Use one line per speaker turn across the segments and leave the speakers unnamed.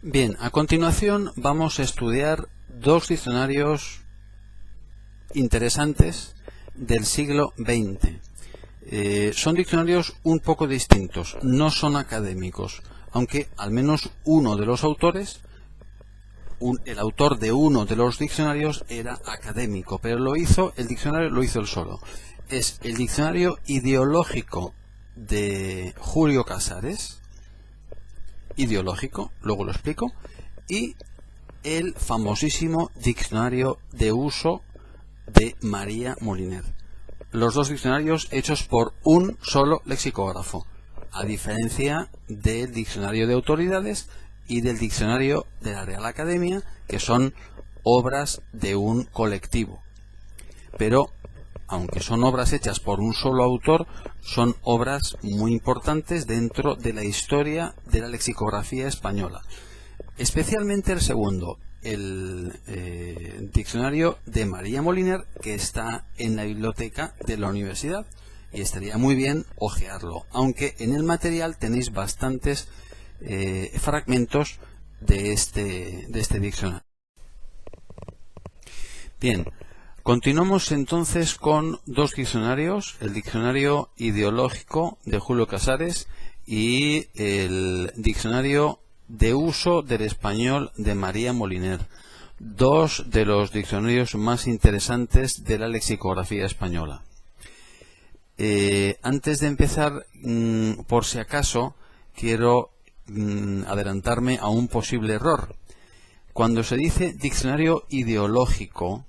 Bien, a continuación vamos a estudiar dos diccionarios interesantes del siglo XX. Son diccionarios un poco distintos, no son académicos, aunque al menos uno de los autores, el autor de uno de los diccionarios era académico, pero el diccionario lo hizo él solo. Es el diccionario ideológico de Julio Casares, ideológico, luego lo explico, y el famosísimo diccionario de uso de María Moliner. Los dos diccionarios hechos por un solo lexicógrafo, a diferencia del diccionario de autoridades y del diccionario de la Real Academia, que son obras de un colectivo. Pero, aunque son obras hechas por un solo autor, son obras muy importantes dentro de la historia de la lexicografía española. Especialmente el segundo, el diccionario de María Moliner, que está en la biblioteca de la universidad, y estaría muy bien hojearlo, aunque en el material tenéis bastantes fragmentos de este diccionario. Bien, continuamos entonces con dos diccionarios, el diccionario ideológico de Julio Casares y el diccionario de uso del español de María Moliner, dos de los diccionarios más interesantes de la lexicografía española. Antes de empezar, por si acaso, quiero adelantarme a un posible error. Cuando se dice diccionario ideológico,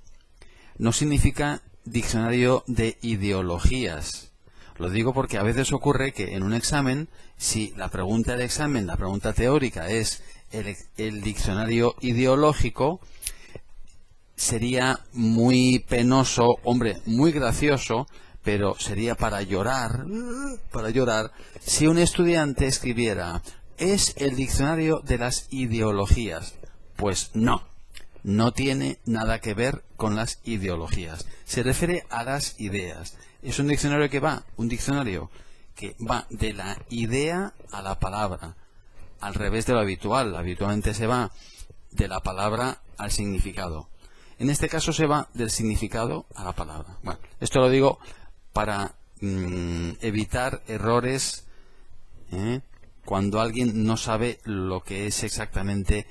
no significa diccionario de ideologías. Lo digo porque a veces ocurre que en un examen, si la pregunta del examen, la pregunta teórica es el diccionario ideológico, sería muy penoso, hombre, muy gracioso, pero sería para llorar, si un estudiante escribiera, es el diccionario de las ideologías. Pues no. No tiene nada que ver con las ideologías. Se refiere a las ideas. Es un diccionario que va de la idea a la palabra, al revés de lo habitual. Habitualmente se va de la palabra al significado. En este caso se va del significado a la palabra. Bueno, esto lo digo para evitar errores cuando alguien no sabe lo que es exactamente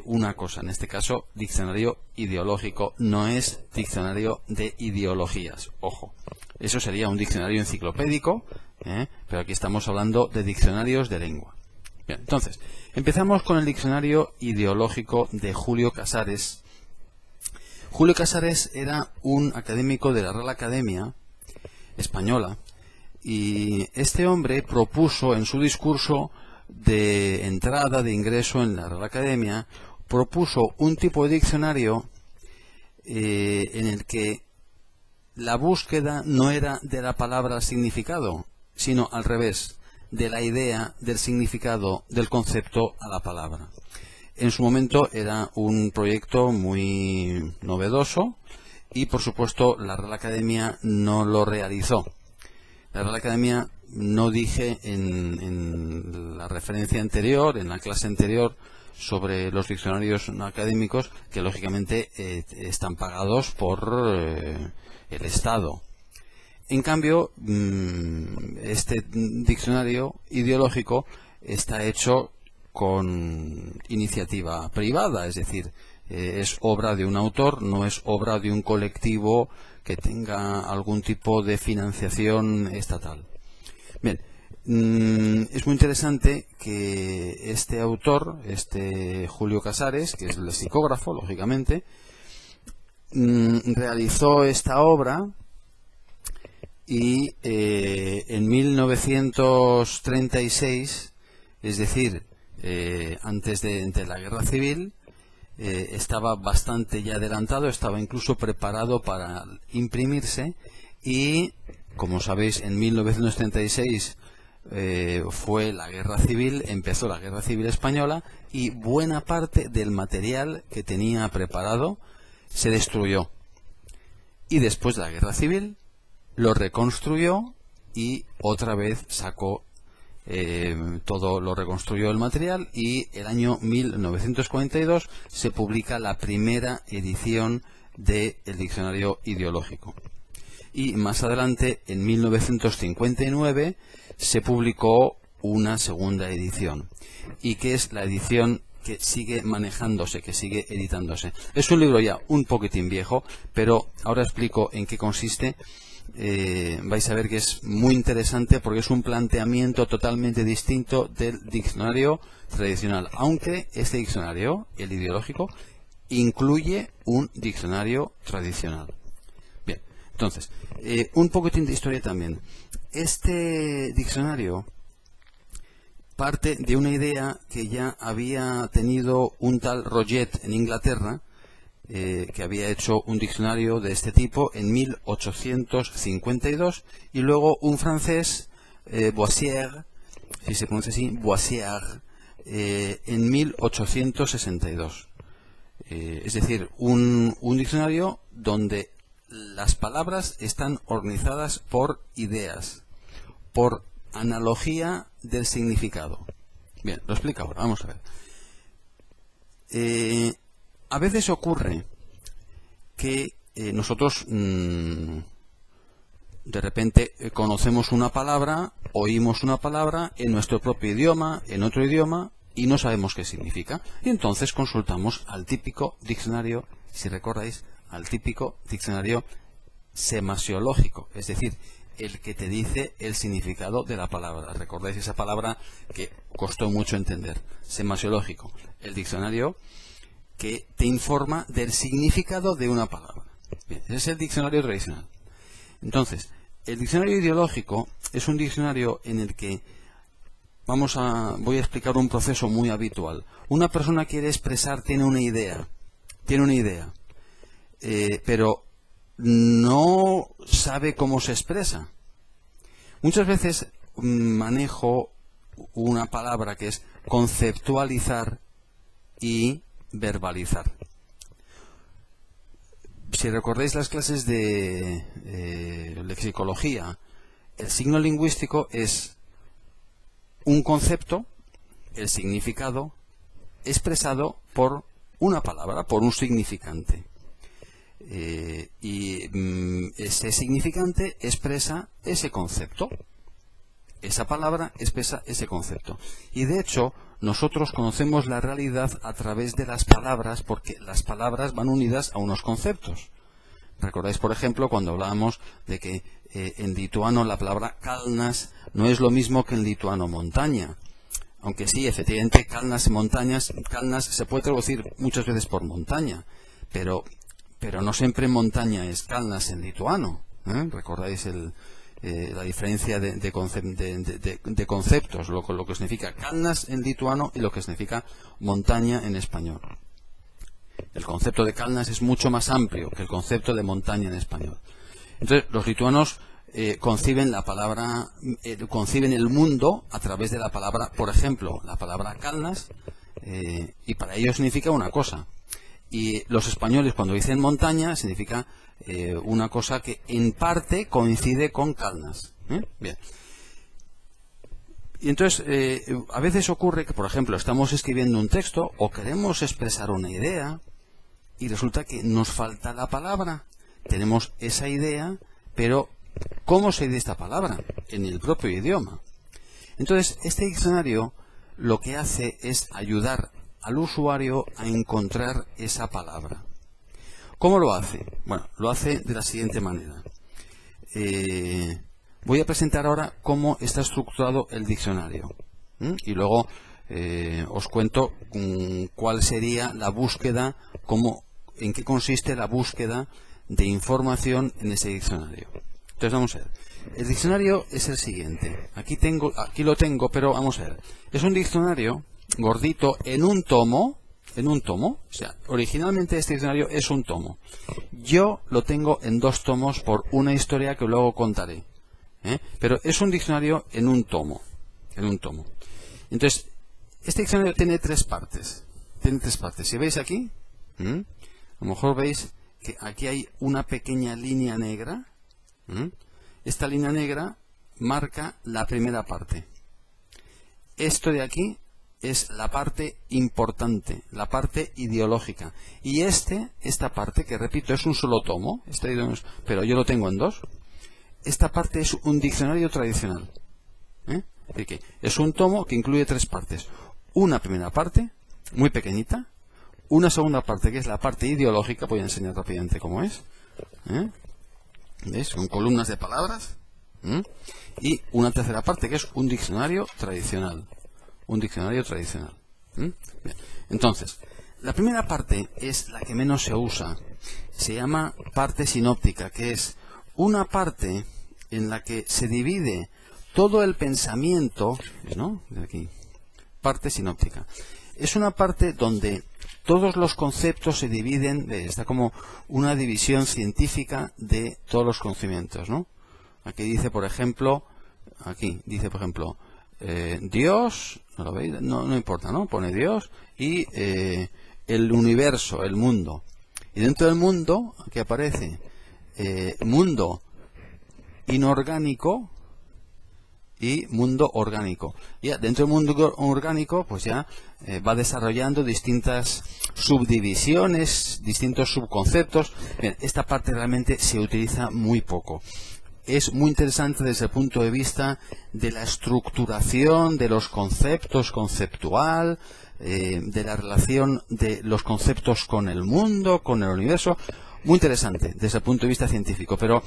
una cosa. En este caso, diccionario ideológico no es diccionario de ideologías. Ojo, eso sería un diccionario enciclopédico, pero aquí estamos hablando de diccionarios de lengua. Bien, entonces, empezamos con el diccionario ideológico de Julio Casares. Julio Casares era un académico de la Real Academia Española, y este hombre propuso en su discurso de entrada, de ingreso en la Real Academia, propuso un tipo de diccionario en el que la búsqueda no era de la palabra significado, sino al revés, de la idea, del significado, del concepto a la palabra. En su momento era un proyecto muy novedoso y, por supuesto, la Real Academia no lo realizó. La Real Academia, no dije en la referencia anterior, en la clase anterior, sobre los diccionarios no académicos, que lógicamente están pagados por el Estado. En cambio, este diccionario ideológico está hecho con iniciativa privada, es decir, es obra de un autor, no es obra de un colectivo que tenga algún tipo de financiación estatal. Bien, es muy interesante que este autor, Julio Casares, que es el lexicógrafo, lógicamente, realizó esta obra y en 1936, es decir, antes de la Guerra Civil, estaba bastante ya adelantado, estaba incluso preparado para imprimirse, y como sabéis, en 1936 fue la Guerra Civil, empezó la Guerra Civil Española, y buena parte del material que tenía preparado se destruyó. Y después de la Guerra Civil lo reconstruyó y otra vez sacó todo lo reconstruyó el material y el año 1942 se publica la primera edición del diccionario ideológico. Y más adelante, en 1959, se publicó una segunda edición, y que es la edición que sigue manejándose, que sigue editándose. Es un libro ya un poquitín viejo, pero ahora explico en qué consiste. Vais a ver que es muy interesante porque es un planteamiento totalmente distinto del diccionario tradicional, aunque este diccionario, el ideológico, incluye un diccionario tradicional. Bien, entonces, un poquitín de historia también. Este diccionario parte de una idea que ya había tenido un tal Roget en Inglaterra, que había hecho un diccionario de este tipo en 1852, y luego un francés, Boissière, si se pronuncia así, Boissière, en 1862. Es decir, un diccionario donde las palabras están organizadas por ideas, por analogía del significado. Bien, lo explico ahora, vamos a ver. A veces ocurre que nosotros de repente conocemos una palabra, oímos una palabra en nuestro propio idioma, en otro idioma, y no sabemos qué significa. Y entonces consultamos al típico diccionario, si recordáis, al típico diccionario semasiológico, es decir, el que te dice el significado de la palabra. ¿Recordáis esa palabra que costó mucho entender? Semasiológico, el diccionario que te informa del significado de una palabra. Bien, ese es el diccionario tradicional. Entonces, el diccionario ideológico es un diccionario en el que voy a explicar un proceso muy habitual. Una persona quiere expresar, tiene una idea, pero no sabe cómo se expresa. Muchas veces manejo una palabra que es conceptualizar y verbalizar. Si recordáis las clases de lexicología, el signo lingüístico es un concepto, el significado, expresado por una palabra, por un significante. Ese significante expresa ese concepto. Esa palabra expresa ese concepto. Y de hecho, nosotros conocemos la realidad a través de las palabras, porque las palabras van unidas a unos conceptos. ¿Recordáis, por ejemplo, cuando hablábamos de que en lituano la palabra kalnas no es lo mismo que en lituano montaña? Aunque sí, efectivamente, kalnas y montañas, kalnas se puede traducir muchas veces por montaña, pero no siempre montaña es kalnas en lituano. ¿Recordáis la diferencia de conceptos, lo que significa kalnas en lituano y lo que significa montaña en español? El concepto de kalnas es mucho más amplio que el concepto de montaña en español. Entonces, los lituanos conciben la palabra, conciben el mundo a través de la palabra, por ejemplo, la palabra kalnas, y para ellos significa una cosa. Y los españoles, cuando dicen montaña, significa una cosa que en parte coincide con kalnas. Bien. Y entonces, a veces ocurre que, por ejemplo, estamos escribiendo un texto o queremos expresar una idea y resulta que nos falta la palabra. Tenemos esa idea, pero ¿cómo se dice esta palabra? En el propio idioma. Entonces, este diccionario lo que hace es ayudar al usuario a encontrar esa palabra. ¿Cómo lo hace? Bueno, lo hace de la siguiente manera. Voy a presentar ahora cómo está estructurado el diccionario. Y luego os cuento cuál sería la búsqueda, en qué consiste la búsqueda de información en ese diccionario. Entonces vamos a ver. El diccionario es el siguiente. Aquí lo tengo, pero vamos a ver. Es un diccionario gordito en un tomo. O sea, originalmente este diccionario es un tomo. Yo lo tengo en 2 tomos por una historia que luego contaré. Pero es un diccionario en un tomo. Entonces, este diccionario tiene 3 partes. Si veis aquí, a lo mejor veis que aquí hay una pequeña línea negra. Esta línea negra marca la primera parte. Esto de aquí es la parte importante, la parte ideológica. Y esta parte, que repito, es un solo tomo, pero yo lo tengo en dos. Esta parte es un diccionario tradicional. Así que es un tomo que incluye tres partes. Una primera parte, muy pequeñita. Una segunda parte, que es la parte ideológica. Voy a enseñar rápidamente cómo es. ¿Veis? Con columnas de palabras. Y una tercera parte, que es un diccionario tradicional. Un diccionario tradicional. Bien. Entonces, la primera parte es la que menos se usa. Se llama parte sinóptica, que es una parte en la que se divide todo el pensamiento, ¿no? De aquí, parte sinóptica. Es una parte donde todos los conceptos se dividen, está como una división científica de todos los conocimientos, ¿no? Aquí dice, por ejemplo, Dios, ¿no lo veis? No importa, ¿no? Pone Dios y el universo, el mundo. Y dentro del mundo, aquí aparece mundo inorgánico y mundo orgánico. Ya dentro del mundo orgánico, pues ya va desarrollando distintas subdivisiones, distintos subconceptos. Bien, esta parte realmente se utiliza muy poco. Es muy interesante desde el punto de vista de la estructuración de los conceptos, conceptual, de la relación de los conceptos con el mundo, con el universo. Muy interesante desde el punto de vista científico, pero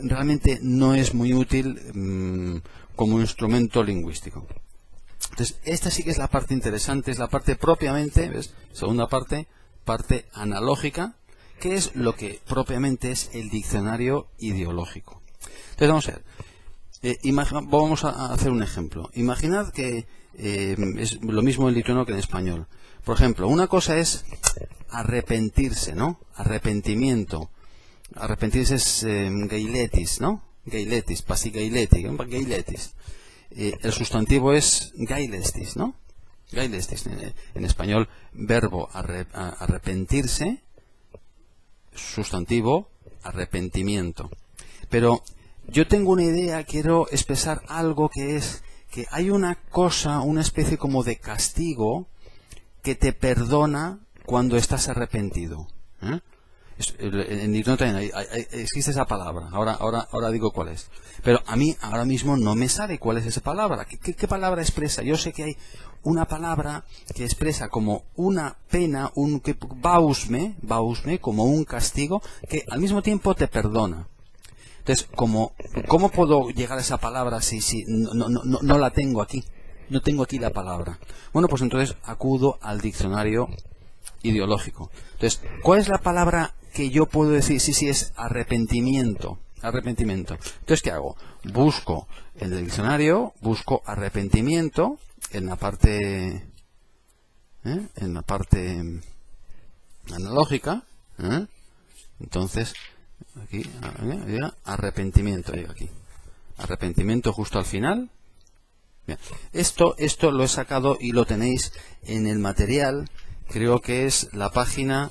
realmente no es muy útil como un instrumento lingüístico. Entonces, esta sí que es la parte interesante, es la parte propiamente, ¿ves? Segunda parte, parte analógica, que es lo que propiamente es el diccionario ideológico. Entonces, vamos a ver. Vamos a hacer un ejemplo. Imaginad que es lo mismo en lituano que en español. Por ejemplo, una cosa es arrepentirse, ¿no? Arrepentimiento. Arrepentirse es gailetis, ¿no? Gailetis, pasigailetis, gailetis. El sustantivo es gailestis, ¿no? Gailestis. En español, verbo arrepentirse, sustantivo arrepentimiento. Pero yo tengo una idea, quiero expresar algo que es que hay una cosa, una especie como de castigo que te perdona cuando estás arrepentido. En lituano también existe esa palabra. Ahora digo cuál es. Pero a mí ahora mismo no me sale cuál es esa palabra. ¿Qué palabra expresa? Yo sé que hay una palabra que expresa como una pena, bausme, como un castigo, que al mismo tiempo te perdona. Entonces, ¿cómo puedo llegar a esa palabra si no la tengo aquí? No tengo aquí la palabra. Bueno, pues entonces acudo al diccionario ideológico. Entonces, ¿cuál es la palabra que yo puedo decir? Sí, es arrepentimiento. Arrepentimiento. Entonces, ¿qué hago? Busco en el diccionario, busco arrepentimiento en la parte analógica. Entonces, aquí, arrepentimiento, digo aquí. Arrepentimiento justo al final. Bien. Esto lo he sacado y lo tenéis en el material. Creo que es la página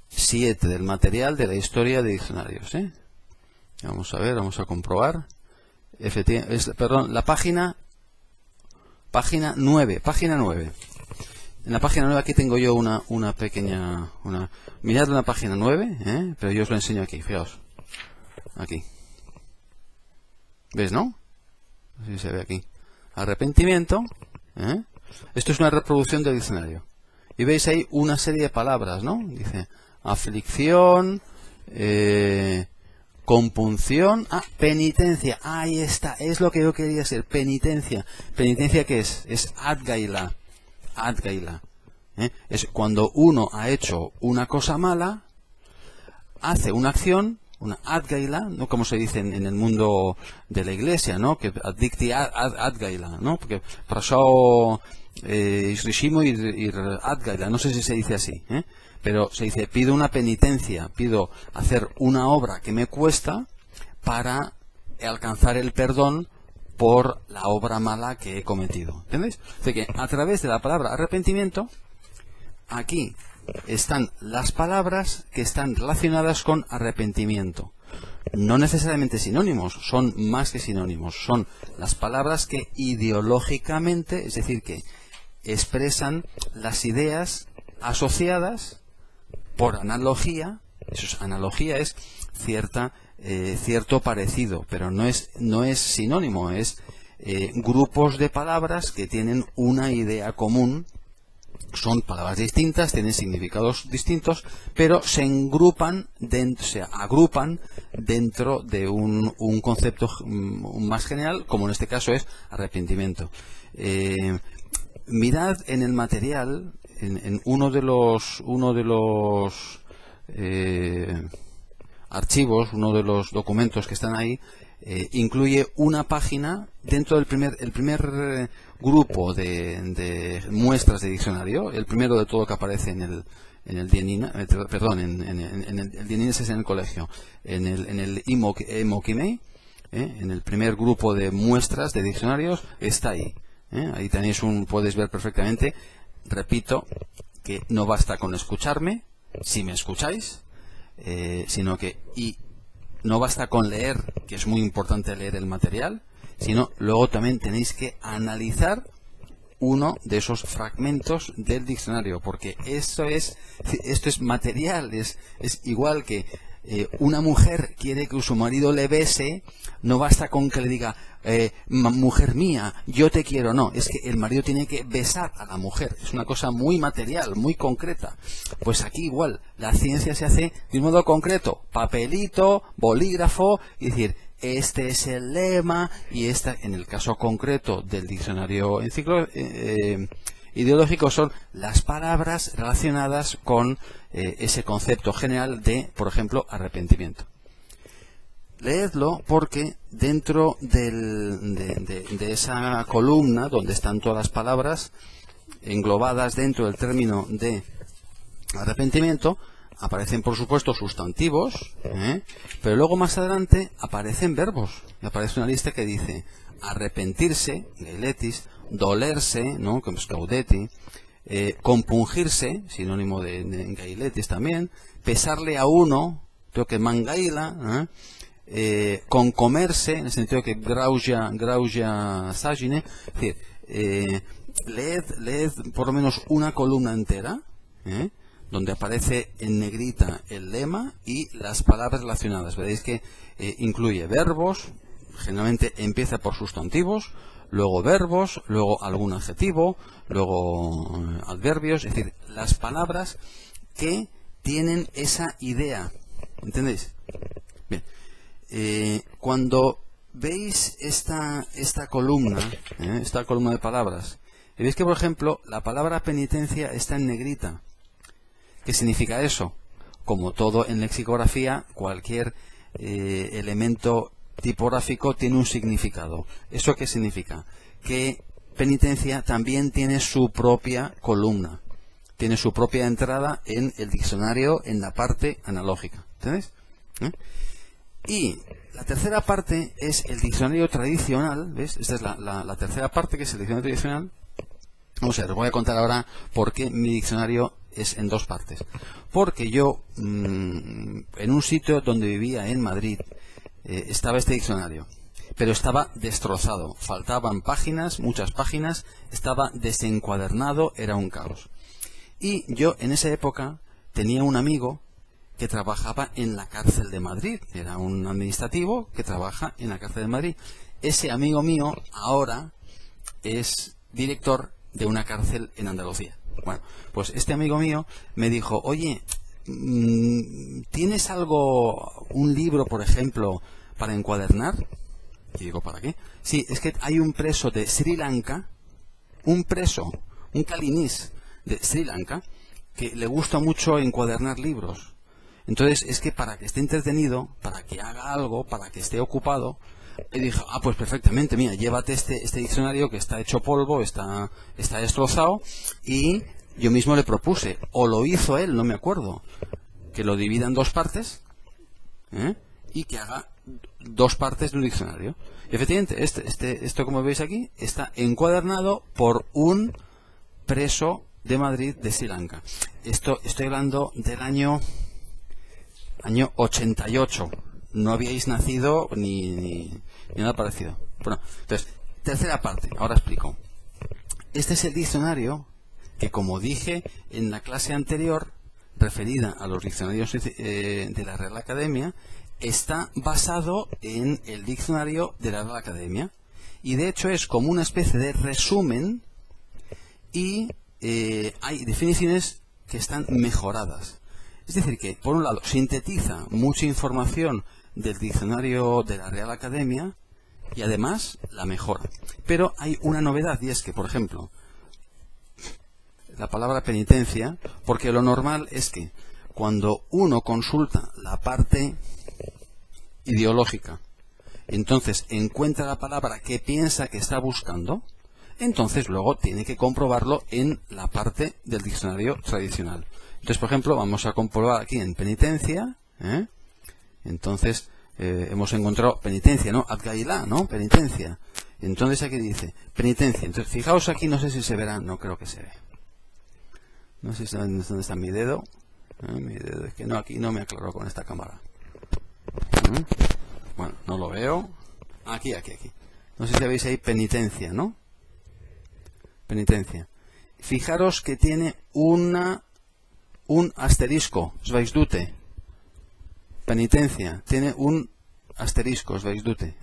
7 del material de la historia de diccionarios. Vamos a ver, vamos a comprobar. Perdón, la página 9. Página 9. En la página 9 aquí tengo yo una pequeña... mirad la página 9, pero yo os lo enseño aquí, fijaos. Aquí. ¿Ves, no? Así se ve aquí. Arrepentimiento. Esto es una reproducción del diccionario. Y veis ahí una serie de palabras, ¿no? Dice aflicción, compunción, penitencia. Ahí está, es lo que yo quería hacer, penitencia. ¿Penitencia qué es? Es adgaila. Adgaila. Es cuando uno ha hecho una cosa mala, hace una acción, una adgaila, ¿no? Como se dice en el mundo de la iglesia, ¿no? Que adicti adgaila, ¿no? Porque pasó isrishimo y adgaila, no sé si se dice así, pero se dice, pido una penitencia, pido hacer una obra que me cuesta para alcanzar el perdón por la obra mala que he cometido. ¿Entendéis? Así que a través de la palabra arrepentimiento, aquí están las palabras que están relacionadas con arrepentimiento. No necesariamente sinónimos, son más que sinónimos. Son las palabras que ideológicamente, es decir, que expresan las ideas asociadas por analogía. Analogía es cierto parecido, pero no es sinónimo, es grupos de palabras que tienen una idea común. Son palabras distintas, tienen significados distintos, pero se agrupan dentro de un concepto más general, como en este caso es arrepentimiento. Mirad en el material, en uno de los archivos, uno de los documentos que están ahí, incluye una página dentro del primer grupo de muestras de diccionario, el primero de todo que aparece en el DIENINA, perdón, en el DIENINA es en el colegio, en el Imokimei, en el primer grupo de muestras de diccionarios, está ahí. Ahí tenéis puedes ver perfectamente. Repito que no basta con escucharme, si me escucháis, sino que no basta con leer, que es muy importante leer el material, sino luego también tenéis que analizar uno de esos fragmentos del diccionario, porque esto es material, es igual que una mujer quiere que su marido le bese, no basta con que le diga mujer mía, yo te quiero, no, es que el marido tiene que besar a la mujer, es una cosa muy material, muy concreta. Pues aquí igual, la ciencia se hace de un modo concreto, papelito, bolígrafo, y decir, este es el lema, y en el caso concreto del diccionario ideológico son las palabras relacionadas con ese concepto general de, por ejemplo, arrepentimiento. Leedlo porque dentro de esa columna donde están todas las palabras englobadas dentro del término de arrepentimiento aparecen, por supuesto, sustantivos, pero luego más adelante aparecen verbos. Y aparece una lista que dice arrepentirse, gailetis, dolerse, ¿no?, como es gaudeti, compungirse, sinónimo de gailetis también, pesarle a uno, creo que mangaila, concomerse, en el sentido que grauja sagine, es decir, leed por lo menos una columna entera, donde aparece en negrita el lema y las palabras relacionadas. Veréis que incluye verbos, generalmente empieza por sustantivos, luego verbos, luego algún adjetivo, luego adverbios, es decir, las palabras que tienen esa idea. ¿Entendéis? Bien. Cuando veis esta columna de palabras, veis que, por ejemplo, la palabra penitencia está en negrita. ¿Qué significa eso? Como todo en lexicografía, cualquier elemento tipográfico tiene un significado. ¿Eso qué significa? Que penitencia también tiene su propia columna, tiene su propia entrada en el diccionario en la parte analógica. ¿Entendéis? Y la tercera parte es el diccionario tradicional. ¿Ves? Esta es la tercera parte, que es el diccionario tradicional. Os voy a contar ahora por qué mi diccionario es en dos partes. Porque yo, en un sitio donde vivía en Madrid, estaba este diccionario, pero estaba destrozado, faltaban páginas, muchas páginas, estaba desencuadernado, era un caos. Y yo en esa época tenía un amigo que trabajaba en la cárcel de Madrid, era un administrativo que trabaja en la cárcel de Madrid. Ese amigo mío ahora es director de una cárcel en Andalucía. Bueno, pues este amigo mío me dijo, oye, ¿tienes un libro, por ejemplo, para encuadernar? Y digo, ¿para qué? Sí, es que hay un preso de Sri Lanka, un calinís de Sri Lanka, que le gusta mucho encuadernar libros. Entonces, es que para que esté entretenido, para que haga algo, para que esté ocupado, y dije, pues perfectamente, mira, llévate este diccionario que está hecho polvo, está destrozado, y yo mismo le propuse, o lo hizo él, no me acuerdo, que lo divida en dos partes, y que haga dos partes de un diccionario. Y efectivamente, esto como veis aquí, está encuadernado por un preso de Madrid de Sri Lanka. Estoy hablando del año 88, no habíais nacido ni nada parecido. Bueno, entonces, tercera parte, ahora explico. Este es el diccionario que, como dije en la clase anterior, referida a los diccionarios de la Real Academia, está basado en el diccionario de la Real Academia. Y de hecho es como una especie de resumen y hay definiciones que están mejoradas. Es decir que, por un lado, sintetiza mucha información del diccionario de la Real Academia y además la mejora. Pero hay una novedad y es que, por ejemplo, la palabra penitencia, porque lo normal es que cuando uno consulta la parte ideológica, entonces encuentra la palabra que piensa que está buscando, entonces luego tiene que comprobarlo en la parte del diccionario tradicional. Entonces, por ejemplo, vamos a comprobar aquí en penitencia, entonces hemos encontrado penitencia, ¿no? Adgailá, ¿no? Penitencia. Entonces aquí dice penitencia. Entonces, fijaos aquí, no sé si se verá, no creo que se ve. No sé dónde está mi dedo. Mi dedo, es que no, aquí no me aclaró con esta cámara. Bueno, no lo veo. Aquí. No sé si veis ahí penitencia, ¿no? Penitencia. Fijaros que tiene un asterisco, Zweisdute. Penitencia, tiene un asterisco, Zweisdute.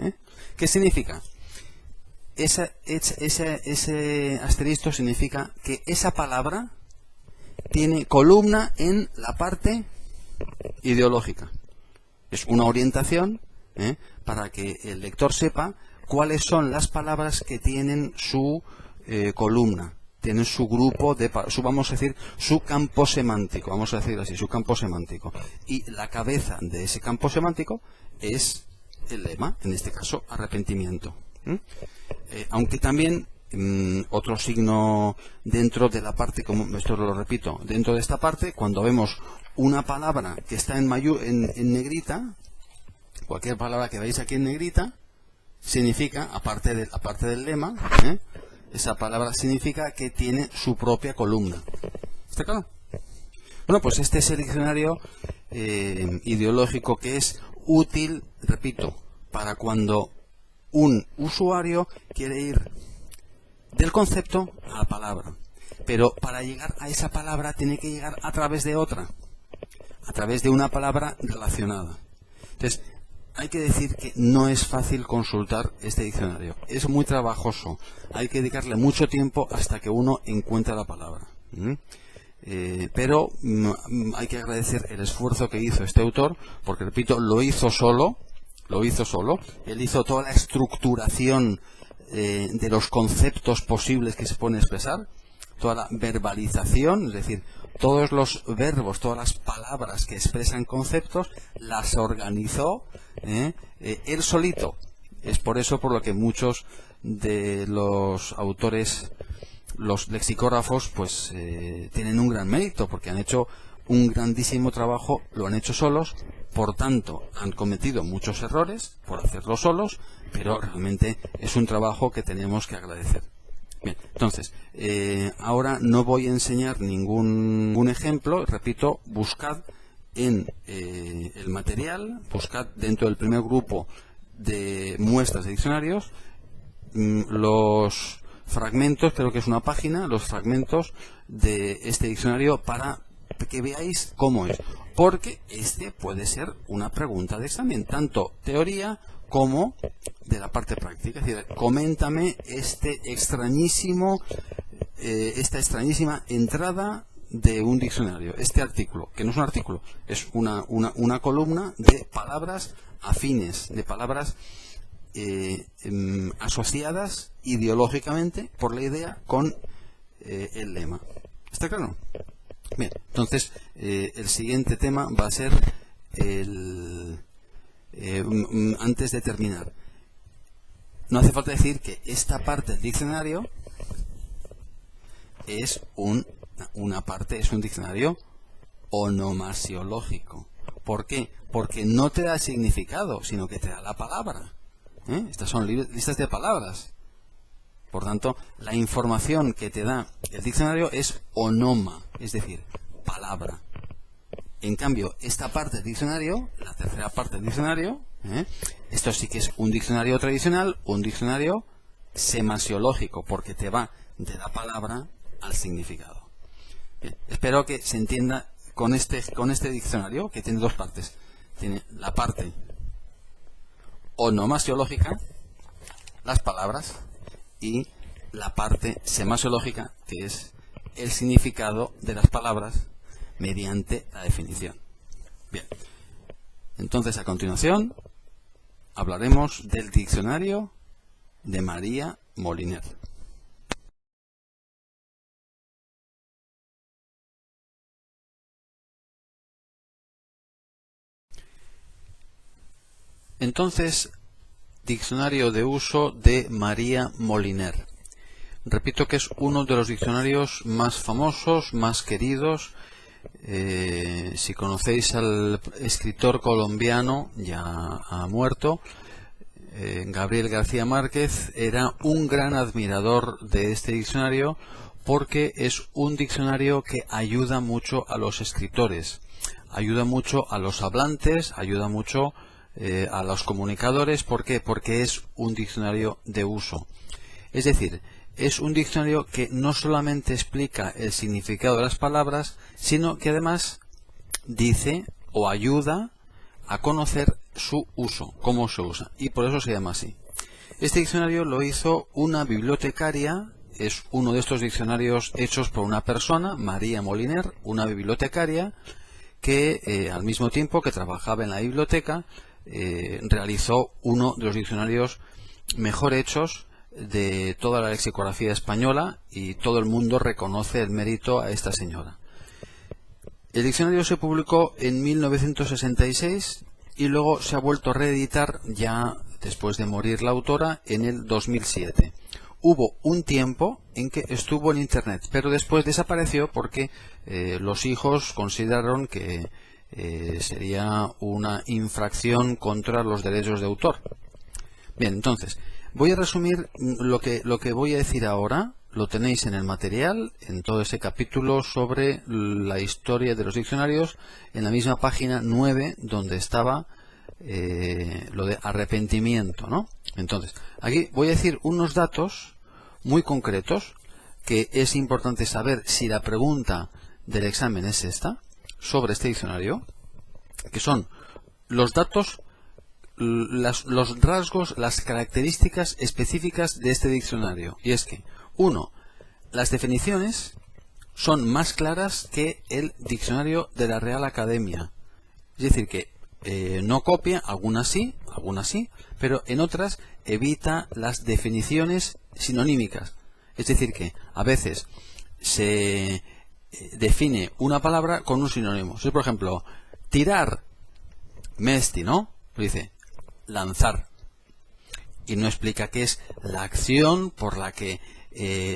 ¿Qué significa? Ese asterisco significa que esa palabra tiene columna en la parte ideológica. Es una orientación para que el lector sepa cuáles son las palabras que tienen su columna, tienen su grupo vamos a decir, su campo semántico, vamos a decir así, su campo semántico. Y la cabeza de ese campo semántico es el lema, en este caso, arrepentimiento. Aunque también otro signo dentro de la parte, como esto lo repito, dentro de esta parte, cuando vemos una palabra que está en negrita, cualquier palabra que veáis aquí en negrita, significa, aparte del lema, esa palabra significa que tiene su propia columna. ¿Está claro? Bueno, pues este es el diccionario ideológico que es útil, repito, para cuando un usuario quiere ir del concepto a la palabra. Pero para llegar a esa palabra tiene que llegar a través de otra, a través de una palabra relacionada. Entonces, hay que decir que no es fácil consultar este diccionario. Es muy trabajoso. Hay que dedicarle mucho tiempo hasta que uno encuentra la palabra. Pero hay que agradecer el esfuerzo que hizo este autor, porque, repito, lo hizo solo. Él hizo toda la estructuración de los conceptos posibles que se pueden expresar, toda la verbalización, es decir, todos los verbos, todas las palabras que expresan conceptos, las organizó él solito. Es por eso por lo que muchos de los autores, los lexicógrafos, pues tienen un gran mérito, porque han hecho un grandísimo trabajo, lo han hecho solos, por tanto han cometido muchos errores por hacerlo solos, pero realmente es un trabajo que tenemos que agradecer. Bien, entonces, ahora no voy a enseñar ningún ejemplo, repito, buscad en el material, buscad dentro del primer grupo de muestras de diccionarios los fragmentos, creo que es una página, los fragmentos de este diccionario para que veáis cómo es, porque este puede ser una pregunta de examen, tanto teoría como de la parte práctica. Es decir, coméntame esta extrañísima entrada de un diccionario, este artículo, que no es un artículo, es una columna de palabras afines, de palabras asociadas ideológicamente por la idea con el lema. ¿Está claro? Bien, entonces el siguiente tema va a ser antes de terminar. No hace falta decir que esta parte del diccionario es un diccionario onomasiológico. ¿Por qué? Porque no te da significado, sino que te da la palabra. Estas son listas de palabras. Por tanto, la información que te da el diccionario es onoma, es decir, palabra. En cambio, esta parte del diccionario, la tercera parte del diccionario, esto sí que es un diccionario tradicional, un diccionario semasiológico, porque te va de la palabra al significado. Bien, espero que se entienda con este diccionario, que tiene dos partes. Tiene la parte onomasiológica, las palabras, y la parte semasiológica, que es el significado de las palabras mediante la definición. Bien, entonces a continuación hablaremos del diccionario de María Moliner. Entonces, diccionario de uso de María Moliner. Repito que es uno de los diccionarios más famosos, más queridos. Si conocéis al escritor colombiano, ya ha muerto, Gabriel García Márquez, era un gran admirador de este diccionario porque es un diccionario que ayuda mucho a los escritores, ayuda mucho a los hablantes, ayuda mucho a los comunicadores. ¿Por qué? Porque es un diccionario de uso. Es decir, es un diccionario que no solamente explica el significado de las palabras, sino que además dice o ayuda a conocer su uso, cómo se usa, y por eso se llama así. Este diccionario lo hizo una bibliotecaria, es uno de estos diccionarios hechos por una persona, María Moliner, una bibliotecaria, que al mismo tiempo que trabajaba en la biblioteca, realizó uno de los diccionarios mejor hechos de toda la lexicografía española, y todo el mundo reconoce el mérito a esta señora. El diccionario se publicó en 1966 y luego se ha vuelto a reeditar ya después de morir la autora en el 2007. Hubo un tiempo en que estuvo en internet, pero después desapareció porque los hijos consideraron que sería una infracción contra los derechos de autor. Bien, entonces, voy a resumir lo que voy a decir ahora. Lo tenéis en el material, en todo ese capítulo sobre la historia de los diccionarios, en la misma página 9 donde estaba lo de arrepentimiento, ¿no? Entonces, aquí voy a decir unos datos muy concretos que es importante saber si la pregunta del examen es esta, sobre este diccionario, que son los datos, los rasgos, las características específicas de este diccionario. Y es que, 1. Las definiciones son más claras que el diccionario de la Real Academia. Es decir, que no copia, algunas sí, pero en otras evita las definiciones sinonímicas. Es decir, que a veces se define una palabra con un sinónimo. Si, por ejemplo, tirar, mesti, ¿no? Lo dice lanzar. Y no explica qué es la acción por la que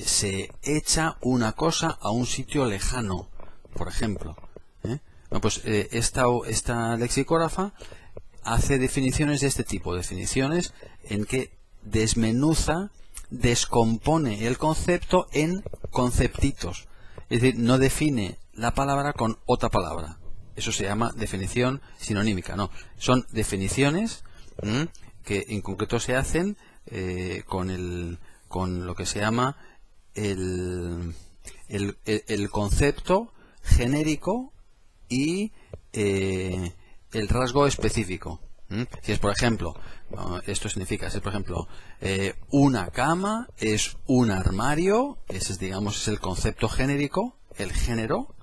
se echa una cosa a un sitio lejano, por ejemplo. Bueno, pues esta lexicógrafa hace definiciones de este tipo, definiciones en que desmenuza, descompone el concepto en conceptitos. Es decir, no define la palabra con otra palabra. Eso se llama definición sinonímica. No, son definiciones que en concreto se hacen con lo que se llama el concepto genérico y el rasgo específico. Si es, por ejemplo, esto significa, si es, por ejemplo, una cama es un armario, ese es, digamos, es el concepto genérico, el género,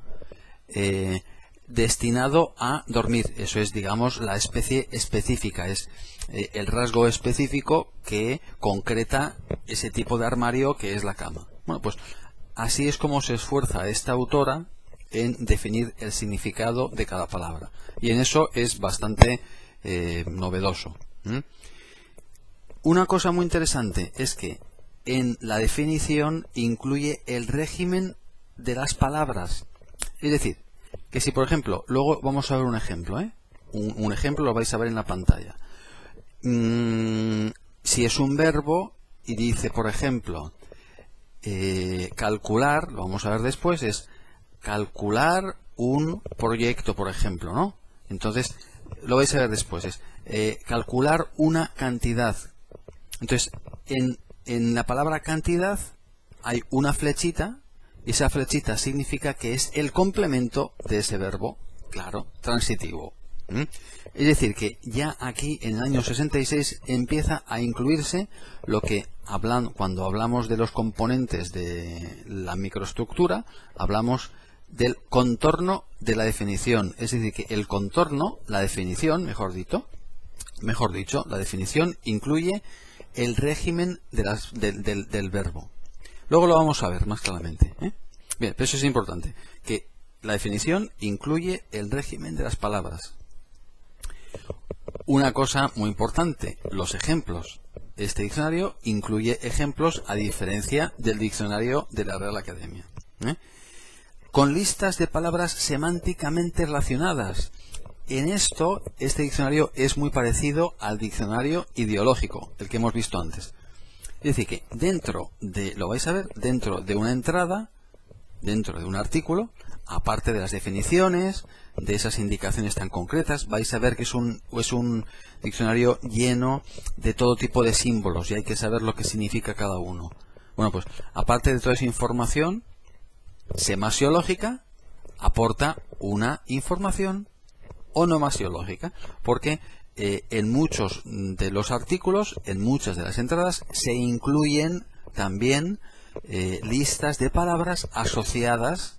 destinado a dormir. Eso es, digamos, la especie específica, es el rasgo específico que concreta ese tipo de armario que es la cama. Bueno, pues así es como se esfuerza esta autora en definir el significado de cada palabra. Y en eso es bastante novedoso. Una cosa muy interesante es que en la definición incluye el régimen de las palabras. Es decir, que si, por ejemplo, luego vamos a ver un ejemplo, un ejemplo lo vais a ver en la pantalla. Si es un verbo y dice, por ejemplo, calcular, lo vamos a ver después, es calcular un proyecto, por ejemplo, ¿no? Entonces, lo vais a ver después, es calcular una cantidad. Entonces, en la palabra cantidad hay una flechita, y esa flechita significa que es el complemento de ese verbo, claro, transitivo. Es decir, que ya aquí en el año 66 empieza a incluirse lo que cuando hablamos de los componentes de la microestructura, hablamos del contorno de la definición. Es decir, que el contorno, la definición, mejor dicho, la definición incluye el régimen del verbo. Luego lo vamos a ver más claramente. Bien, pero eso es importante, que la definición incluye el régimen de las palabras. Una cosa muy importante, los ejemplos. Este diccionario incluye ejemplos a diferencia del diccionario de la Real Academia. Con listas de palabras semánticamente relacionadas. En esto, este diccionario es muy parecido al diccionario ideológico, el que hemos visto antes. Es decir, que dentro de, lo vais a ver, dentro de una entrada, dentro de un artículo, aparte de las definiciones, de esas indicaciones tan concretas, vais a ver que es un diccionario lleno de todo tipo de símbolos y hay que saber lo que significa cada uno. Bueno, pues aparte de toda esa información semasiológica, aporta una información onomasiológica, porque en muchos de los artículos, en muchas de las entradas, se incluyen también listas de palabras asociadas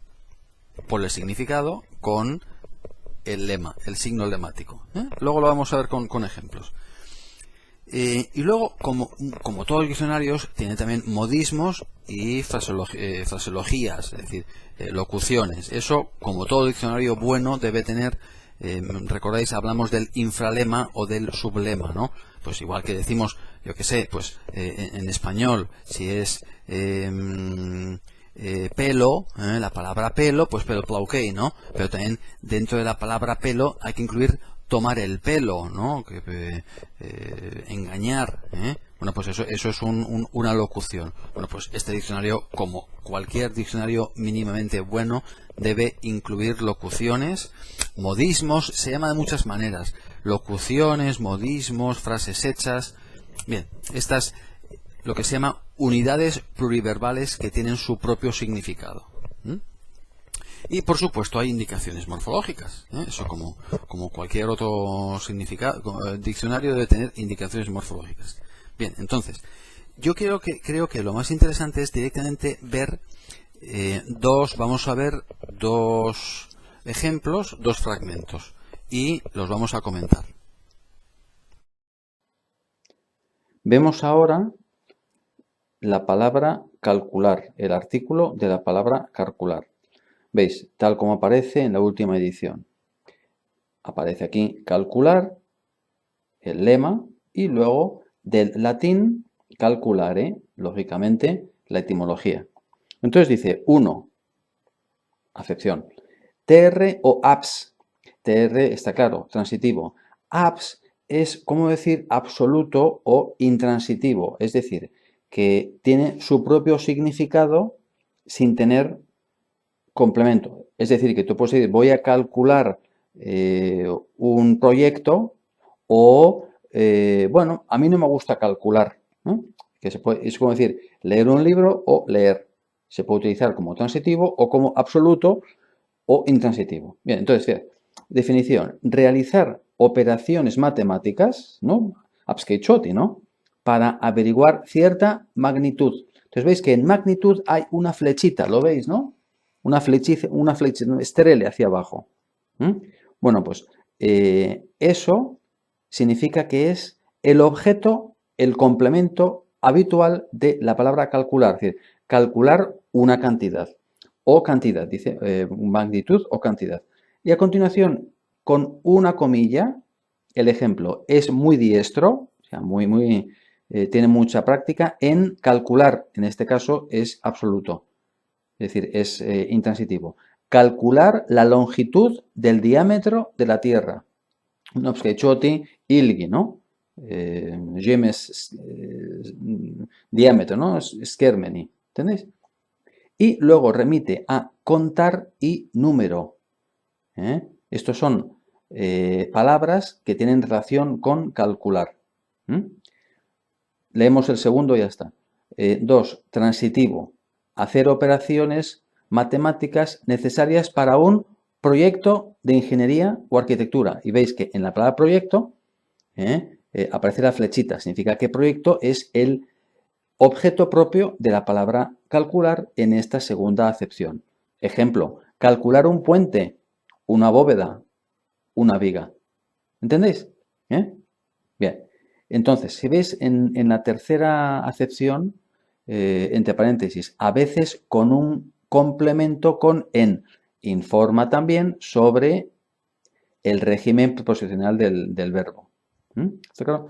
por el significado con el lema, el signo lemático. Luego lo vamos a ver con ejemplos. Y luego, como todos los diccionarios, tiene también modismos y fraseologías, es decir, locuciones. Eso, como todo diccionario bueno, debe tener, recordáis, hablamos del infralema o del sublema, ¿no? Pues igual que decimos, yo qué sé, pues en español, si es pelo, la palabra pelo, pues pelo plauquei, ¿no? Pero también dentro de la palabra pelo hay que incluir tomar el pelo, ¿no? Engañar, Bueno, pues eso es una locución. Bueno, pues este diccionario, como cualquier diccionario mínimamente bueno, debe incluir locuciones, modismos, se llama de muchas maneras. Locuciones, modismos, frases hechas. Bien, estas, lo que se llama unidades pluriverbales que tienen su propio significado. Y por supuesto hay indicaciones morfológicas. Eso como cualquier otro diccionario debe tener indicaciones morfológicas. Bien, entonces, yo creo que lo más interesante es directamente ver vamos a ver dos ejemplos, dos fragmentos, y los vamos a comentar. Vemos ahora la palabra calcular, el artículo de la palabra calcular. ¿Veis? Tal como aparece en la última edición. Aparece aquí calcular, el lema, y luego del latín calculare, lógicamente, la etimología. Entonces dice 1, acepción, TR o APS. TR está claro, transitivo. APS es como decir absoluto o intransitivo, es decir, que tiene su propio significado sin tener complemento. Es decir, que tú puedes decir, voy a calcular un proyecto o, bueno, a mí no me gusta calcular, ¿no? Que es como decir, leer un libro o leer. Se puede utilizar como transitivo o como absoluto o intransitivo. Bien, entonces, fíjate, definición, realizar operaciones matemáticas, ¿no? Abskeichoti, ¿no? Para averiguar cierta magnitud. Entonces, veis que en magnitud hay una flechita, ¿lo veis, no? Una flechita estrella hacia abajo. Bueno, pues eso significa que es el objeto, el complemento habitual de la palabra calcular, es decir, calcular una cantidad o cantidad, dice magnitud o cantidad. Y a continuación, con una comilla, el ejemplo es muy diestro, o sea, tiene mucha práctica en calcular, en este caso es absoluto. Es decir, es intransitivo. Calcular la longitud del diámetro de la Tierra. No sketchoti ilgi, ¿no? Diámetro, ¿no? Skermeni. ¿Entendéis? Y luego remite a contar y número. Estos son palabras que tienen relación con calcular. Leemos el segundo y ya está. 2. Transitivo. Hacer operaciones matemáticas necesarias para un proyecto de ingeniería o arquitectura. Y veis que en la palabra proyecto aparece la flechita. Significa que proyecto es el objeto propio de la palabra calcular en esta segunda acepción. Ejemplo, calcular un puente, una bóveda, una viga. ¿Entendéis? Bien. Entonces, si veis en la tercera acepción, entre paréntesis, a veces con un complemento con en, informa también sobre el régimen preposicional del verbo. ¿Está claro?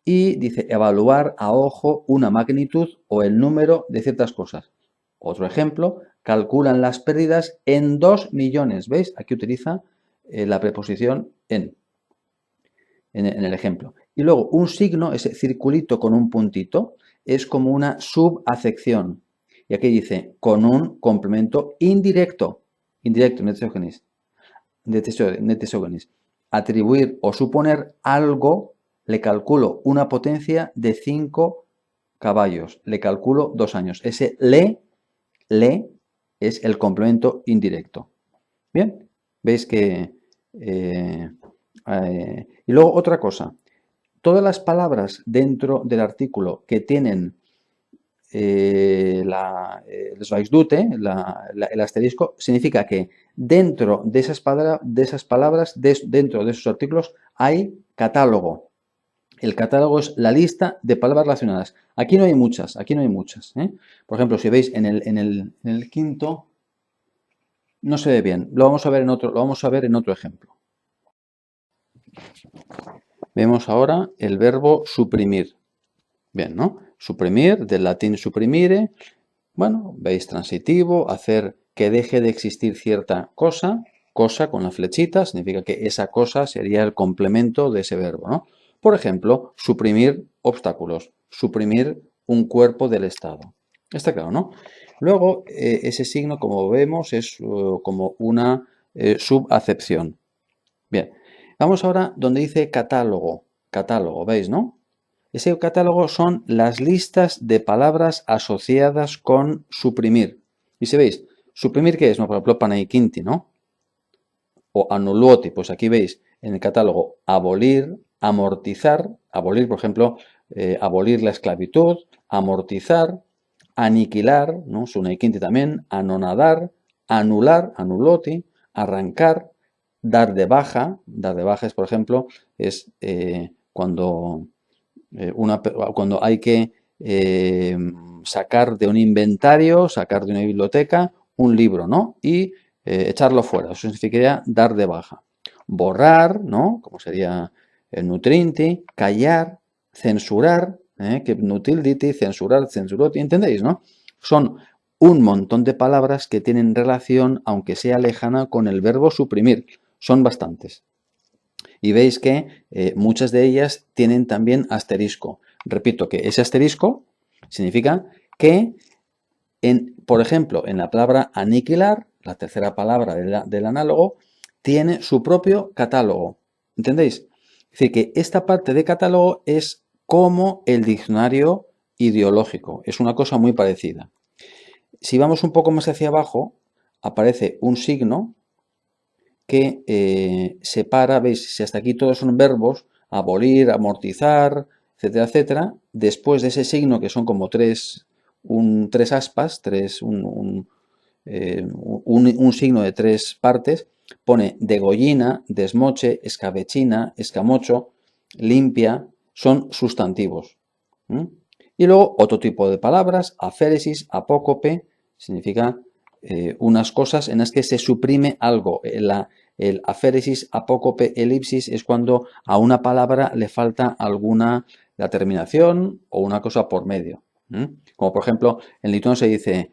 Y dice evaluar a ojo una magnitud o el número de ciertas cosas. Otro ejemplo, calculan las pérdidas en 2 millones. ¿Veis? Aquí utiliza la preposición en el ejemplo. Y luego un signo, ese circulito con un puntito, es como una subacepción. Y aquí dice con un complemento indirecto. Indirecto, netesógenes. Atribuir o suponer algo, le calculo una potencia de 5 caballos. Le calculo 2 años. Ese le es el complemento indirecto. Bien, veis que... y luego otra cosa. Todas las palabras dentro del artículo que tienen el asterisco, significa que dentro de esas palabras, dentro de esos artículos, hay catálogo. El catálogo es la lista de palabras relacionadas. Aquí no hay muchas, Por ejemplo, si veis en el quinto, no se ve bien. Lo vamos a ver en otro ejemplo. Vemos ahora el verbo suprimir. Bien, ¿no? Suprimir, del latín suprimire. Bueno, veis transitivo, hacer que deje de existir cierta cosa. Cosa con la flechita significa que esa cosa sería el complemento de ese verbo, ¿no? Por ejemplo, suprimir obstáculos, suprimir un cuerpo del Estado. Está claro, ¿no? Luego, ese signo, como vemos, es como una subacepción. Bien, vamos ahora donde dice catálogo. Catálogo, ¿veis, no? Ese catálogo son las listas de palabras asociadas con suprimir. Y si veis, suprimir, ¿qué es? No, por ejemplo, panaikinti, ¿no? O anuluoti, pues aquí veis en el catálogo abolir, amortizar, abolir, por ejemplo, abolir la esclavitud, amortizar, aniquilar, ¿no? Sunaikinti también, anonadar, anular, anuloti, arrancar, dar de baja es, por ejemplo, es cuando hay que sacar de un inventario, sacar de una biblioteca un libro, ¿no? Y echarlo fuera. Eso significaría dar de baja. Borrar, ¿no? Como sería nutrinti, callar, censurar, que nutilditi, censurar, censuroti, ¿entendéis, no? Son un montón de palabras que tienen relación, aunque sea lejana, con el verbo suprimir. Son bastantes. Y veis que muchas de ellas tienen también asterisco. Repito que ese asterisco significa que, por ejemplo, en la palabra aniquilar, la tercera palabra del análogo, tiene su propio catálogo. ¿Entendéis? Es decir, que esta parte de catálogo es como el diccionario ideológico. Es una cosa muy parecida. Si vamos un poco más hacia abajo, aparece un signo que separa, veis, si hasta aquí todos son verbos, abolir, amortizar, etcétera, etcétera, después de ese signo que son como tres aspas, un signo de 3 partes, pone degollina, desmoche, escabechina, escamocho, limpia, son sustantivos. Y luego otro tipo de palabras, aféresis, apócope, significa unas cosas en las que se suprime algo. El aféresis, apócope, elipsis es cuando a una palabra le falta la terminación o una cosa por medio. Como por ejemplo, en lituano se dice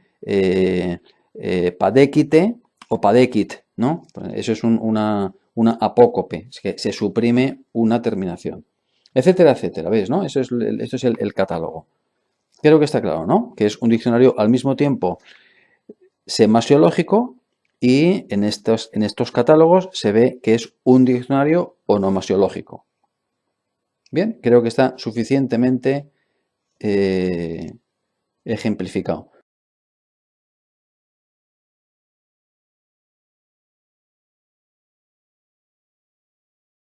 padekite o padekit, ¿no? Eso es una apócope, es que se suprime una terminación. Etcétera, etcétera, ¿ves, no? Esto es el catálogo. Creo que está claro, ¿no? Que es un diccionario al mismo tiempo semasiológico y en estos catálogos se ve que es un diccionario onomasiológico. Bien, creo que está suficientemente ejemplificado.